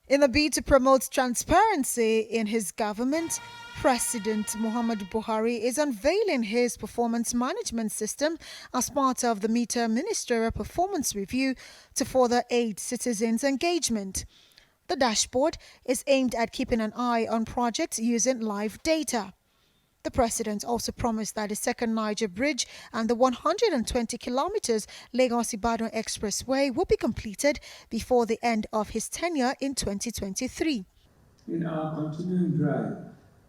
In a bid to promote transparency in his government, President Muhammadu Buhari is unveiling his performance management system as part of the Ministerial Performance Review to further aid citizens' engagement. The dashboard is aimed at keeping an eye on projects using live data. The president also promised that the second Niger Bridge and the 120 kilometers Lagos-Ibadan Expressway will be completed before the end of his tenure in 2023. In our continuing drive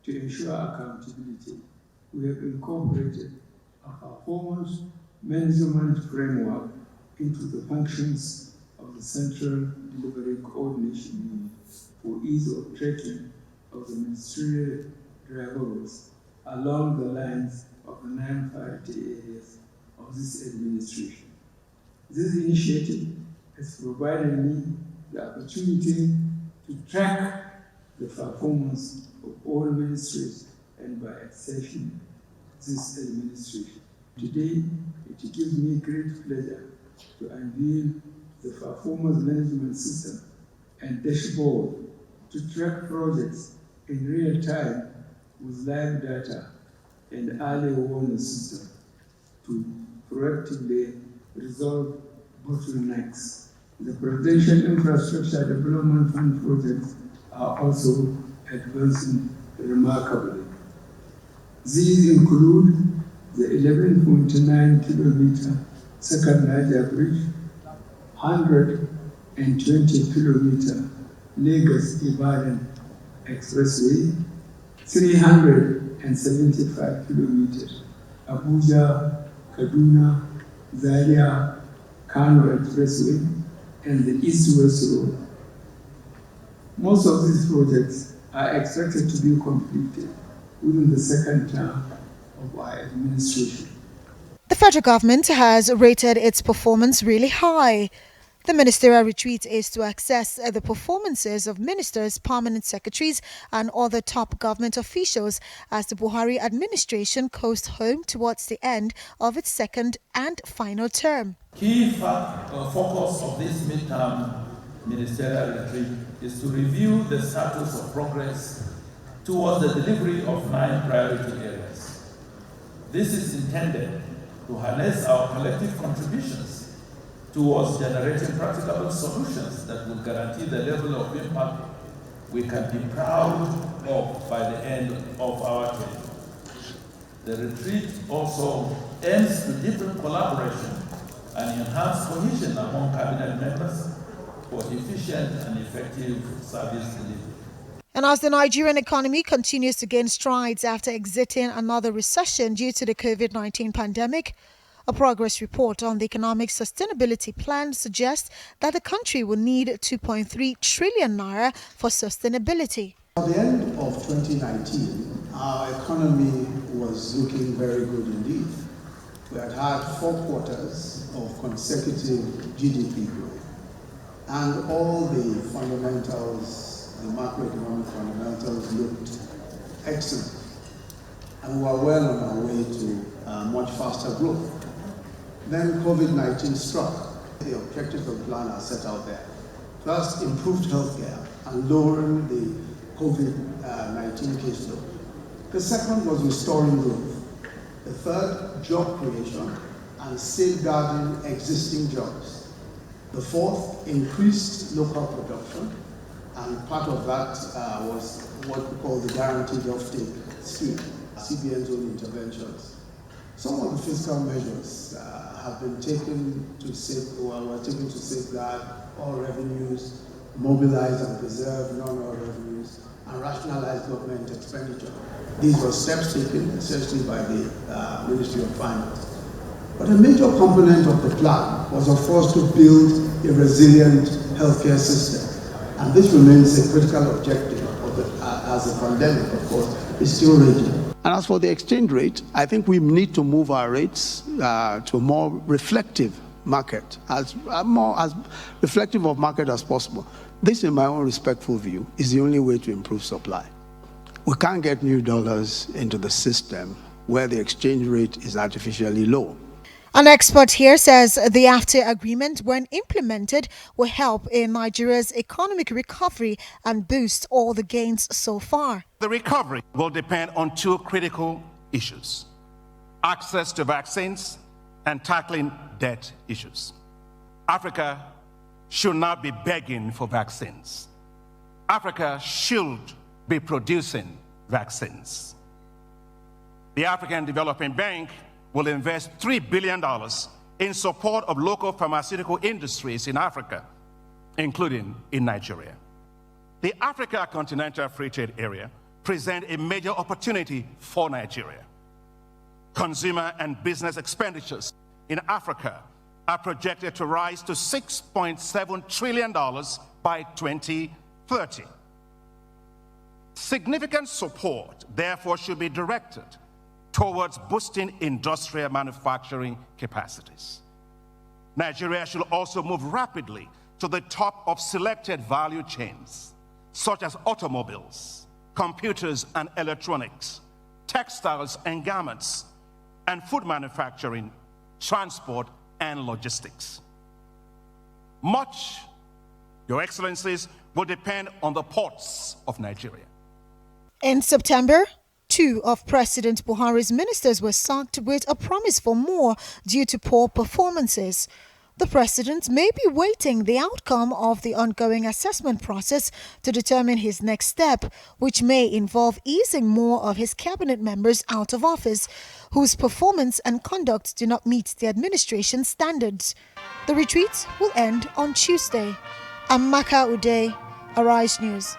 to ensure accountability, we have incorporated a performance management framework into the functions of the Central Delivery Coordination Unit for ease of tracking of the ministerial deliverables along the lines of the 9 priority areas of this administration. This initiative has provided me the opportunity to track the performance of all ministries and by extension, this administration. Today, it gives me great pleasure to unveil the performance management system and dashboard to track projects in real time with live data and early warning system to proactively resolve bottlenecks. The Presidential Infrastructure Development Fund projects are also advancing remarkably. These include the 11.9 kilometer second Niger Bridge, 120 kilometer Lagos-Ibadan Expressway, 375 kilometers Abuja, Kaduna, Zaria, Kano Expressway, and the East-West Road. Most of these projects are expected to be completed within the second term of our administration. The federal government has rated its performance really high. The ministerial retreat is to assess the performances of ministers, permanent secretaries, and other top government officials as the Buhari administration coasts home towards the end of its second and final term. Key focus of this midterm ministerial retreat is to review the status of progress towards the delivery of 9 priority areas. This is intended to harness our collective contributions towards generating practicable solutions that will guarantee the level of impact we can be proud of by the end of our tenure. The retreat also aims to deepen collaboration and enhance cohesion among cabinet members for efficient and effective service delivery. And as the Nigerian economy continues to gain strides after exiting another recession due to the COVID-19 pandemic, a progress report on the economic sustainability plan suggests that the country will need 2.3 trillion naira for sustainability. At the end of 2019, our economy was looking very good indeed. We had had 4 quarters of consecutive GDP growth, and all the fundamentals, the macroeconomic fundamentals looked excellent. And we were well on our way to much faster growth. Then COVID-19 struck. The objectives of the plan are set out there. First, improved healthcare and lowering the COVID-19 caseload. The second was restoring growth. The third, job creation and safeguarding existing jobs. The fourth, increased local production, and part of that was what we call the guaranteed offtake scheme, CBN's own interventions. Some of the fiscal measures have been taken to safeguard all revenues, mobilize and preserve non-oil revenues, and rationalize government expenditure. These were steps taken essentially by the Ministry of Finance. But a major component of the plan was, of course, to build a resilient healthcare system. And this remains a critical objective as the pandemic, of course, is still raging. And as for the exchange rate, I think we need to move our rates to a more reflective market, as reflective of market as possible. This, in my own respectful view, is the only way to improve supply. We can't get new dollars into the system where the exchange rate is artificially low. An expert here says the AFTA agreement, when implemented, will help in Nigeria's economic recovery and boost all the gains so far. The recovery will depend on two critical issues: access to vaccines and tackling debt issues. Africa should not be begging for vaccines. Africa should be producing vaccines. The African Development Bank will invest $3 billion in support of local pharmaceutical industries in Africa, including in Nigeria. The Africa Continental Free Trade Area presents a major opportunity for Nigeria. Consumer and business expenditures in Africa are projected to rise to $6.7 trillion by 2030. Significant support, therefore, should be directed towards boosting industrial manufacturing capacities. Nigeria should also move rapidly to the top of selected value chains, such as automobiles, computers and electronics, textiles and garments, and food manufacturing, transport, and logistics. Much, Your Excellencies, will depend on the ports of Nigeria. In September, 2 of President Buhari's ministers were sacked with a promise for more due to poor performances. The president may be waiting the outcome of the ongoing assessment process to determine his next step, which may involve easing more of his cabinet members out of office, whose performance and conduct do not meet the administration's standards. The retreat will end on Tuesday. Amaka Udeh, Arise News.